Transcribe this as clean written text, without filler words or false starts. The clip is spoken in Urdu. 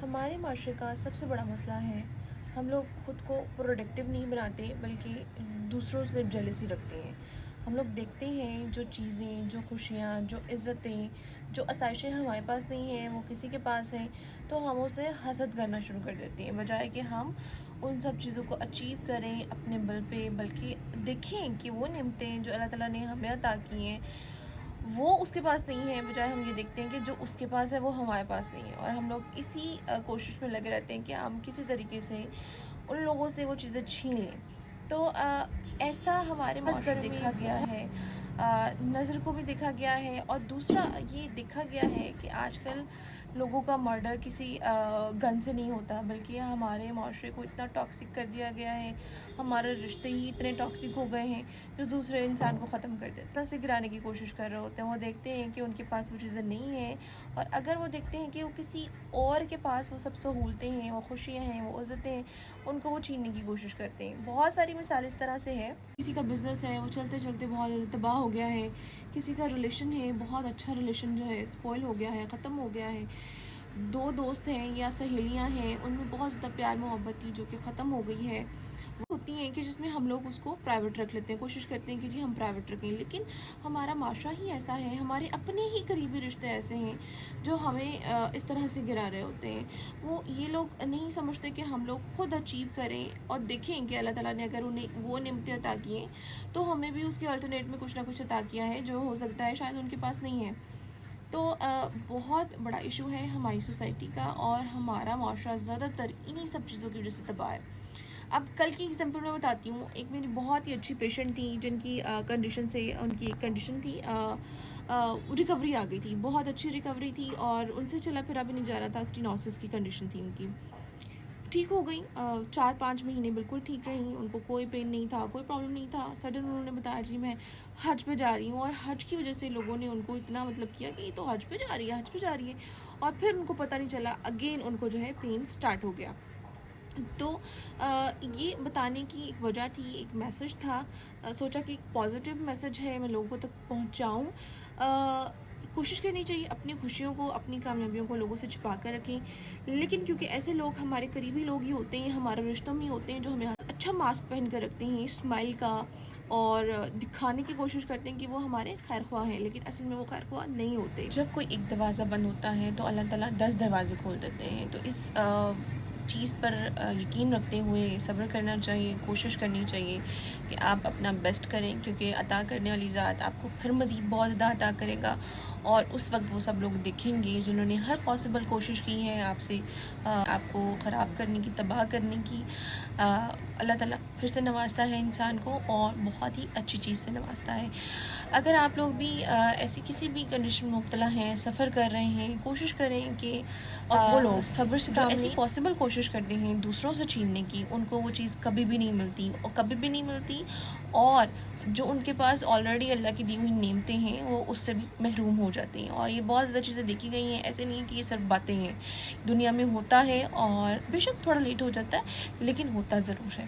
ہمارے معاشرے کا سب سے بڑا مسئلہ ہے ہم لوگ خود کو پروڈکٹیو نہیں بناتے بلکہ دوسروں سے جیلسی رکھتے ہیں. ہم لوگ دیکھتے ہیں جو چیزیں، جو خوشیاں، جو عزتیں، جو آسائشیں ہمارے پاس نہیں ہیں وہ کسی کے پاس ہیں تو ہم اسے حسد کرنا شروع کر دیتے ہیں، بجائے کہ ہم ان سب چیزوں کو اچیو کریں اپنے بل پہ، بلکہ دیکھیں کہ وہ نعمتیں جو اللہ تعالیٰ نے ہمیں عطا کی ہیں وہ اس کے پاس نہیں ہے، بجائے ہم یہ دیکھتے ہیں کہ جو اس کے پاس ہے وہ ہمارے پاس نہیں ہے، اور ہم لوگ اسی کوشش میں لگے رہتے ہیں کہ ہم کسی طریقے سے ان لوگوں سے وہ چیزیں چھین لیں. تو ایسا ہمارے معاشرے میں دیکھا گیا ہے، نظر کو بھی دیکھا گیا ہے، اور دوسرا یہ دیکھا گیا ہے کہ آج کل لوگوں کا مرڈر کسی گن سے نہیں ہوتا، بلکہ ہمارے معاشرے کو اتنا ٹاکسک کر دیا گیا ہے، ہمارے رشتے ہی اتنے ٹاکسک ہو گئے ہیں جو دوسرے انسان کو ختم کر دیتے ہیں، طرح سے گرانے کی کوشش کر رہے ہوتے ہیں. وہ دیکھتے ہیں کہ ان کے پاس وہ چیزیں نہیں ہیں، اور اگر وہ دیکھتے ہیں کہ وہ کسی اور کے پاس وہ سب سہولتیں ہیں، وہ خوشیاں ہیں، وہ عزتیں ہیں، ان کو وہ چھیننے کی کوشش کرتے ہیں. بہت ساری مثال اس طرح سے ہے. کسی کا بزنس ہے وہ چلتے چلتے بہت زیادہ تباہ ہو گیا ہے، کسی کا ریلیشن ہے بہت اچھا ریلیشن جو ہے اسپوائل ہو گیا ہے، ختم ہو گیا ہے. دو دوست ہیں یا سہیلیاں ہیں ان میں بہت زیادہ پیار محبت تھی جو کہ ختم ہو گئی ہے. وہ ہوتی ہیں کہ جس میں ہم لوگ اس کو پرائیویٹ رکھ لیتے ہیں، کوشش کرتے ہیں کہ جی ہم پرائیویٹ رکھیں، لیکن ہمارا معاشرہ ہی ایسا ہے، ہمارے اپنے ہی قریبی رشتے ایسے ہیں جو ہمیں اس طرح سے گرا رہے ہوتے ہیں. وہ یہ لوگ نہیں سمجھتے کہ ہم لوگ خود اچیو کریں اور دیکھیں کہ اللہ تعالیٰ نے اگر انہیں وہ نعمتیں عطا کی ہیں تو ہمیں بھی اس کے الٹرنیٹ میں کچھ نہ کچھ عطا کیا ہے جو ہو سکتا ہے شاید ان کے پاس نہیں ہے. تو بہت بڑا ایشو ہے ہماری سوسائٹی کا، اور ہمارا معاشرہ زیادہ تر انہی سب چیزوں کی وجہ سے تباہ ہے. اب کل کی ایگزامپل میں بتاتی ہوں. ایک میری بہت ہی اچھی پیشنٹ تھی جن کی کنڈیشن سے ان کی ایک کنڈیشن تھی، ریکوری آ گئی تھی، بہت اچھی ریکوری تھی اور ان سے چلا پھرا بھی نہیں جا رہا تھا. اسٹینوسس کی کنڈیشن تھی ان کی. ٹھیک ہو گئی، 4-5 مہینے بالکل ٹھیک رہی، ان کو کوئی پین نہیں تھا، کوئی پرابلم نہیں تھا. سڈن انہوں نے بتایا جی میں حج پہ جا رہی ہوں، اور حج کی وجہ سے لوگوں نے ان کو اتنا کیا کہ یہ تو حج پہ جا رہی ہے، حج پہ جا رہی ہے، اور پھر ان کو پتہ نہیں چلا اگین ان کو جو ہے پین سٹارٹ ہو گیا. تو یہ بتانے کی ایک وجہ تھی، ایک میسج تھا. سوچا کہ ایک پازیٹیو میسج ہے میں لوگوں تک پہنچاؤں. کوشش کرنی چاہیے اپنی خوشیوں کو، اپنی کامیابیوں کو لوگوں سے چھپا کر رکھیں، لیکن کیونکہ ایسے لوگ ہمارے قریبی لوگ ہی ہوتے ہیں، ہمارے رشتوں میں ہی ہوتے ہیں جو ہمیں اچھا ماسک پہن کر رکھتے ہیں اسمائل کا، اور دکھانے کی کوشش کرتے ہیں کہ وہ ہمارے خیر خواہ ہیں، لیکن اصل میں وہ خیر خواہ نہیں ہوتے. جب کوئی ایک دروازہ بند ہوتا ہے تو اللہ تعالیٰ 10 دروازے کھول دیتے ہیں. تو اس چیز پر یقین رکھتے ہوئے صبر کرنا چاہیے، کوشش کرنی چاہیے کہ آپ اپنا بیسٹ کریں، کیونکہ عطا کرنے والی ذات آپ کو پھر مزید بہت زیادہ عطا کرے گا. اور اس وقت وہ سب لوگ دیکھیں گے جنہوں نے ہر پاسبل کوشش کی ہے آپ سے آپ کو خراب کرنے کی، تباہ کرنے کی. اللہ تعالیٰ پھر سے نوازتا ہے انسان کو، اور بہت ہی اچھی چیز سے نوازتا ہے. اگر آپ لوگ بھی ایسی کسی بھی کنڈیشن میں مبتلا ہیں، سفر کر رہے ہیں، کوشش کریں کہ وہ لوگ صبر سے کام ایسی پاسبل کوشش کرتے ہیں دوسروں سے چھیننے کی، ان کو وہ چیز کبھی بھی نہیں ملتی، اور کبھی بھی نہیں ملتی. اور جو ان کے پاس آلریڈی اللہ کی دی ہوئی نعمتیں ہیں وہ اس سے بھی محروم ہو جاتے ہیں. اور یہ بہت زیادہ چیزیں دیکھی گئی ہیں، ایسے نہیں کہ یہ صرف باتیں ہیں، دنیا میں ہوتا ہے، اور بے شک تھوڑا لیٹ ہو جاتا ہے لیکن ہوتا ضرور ہے.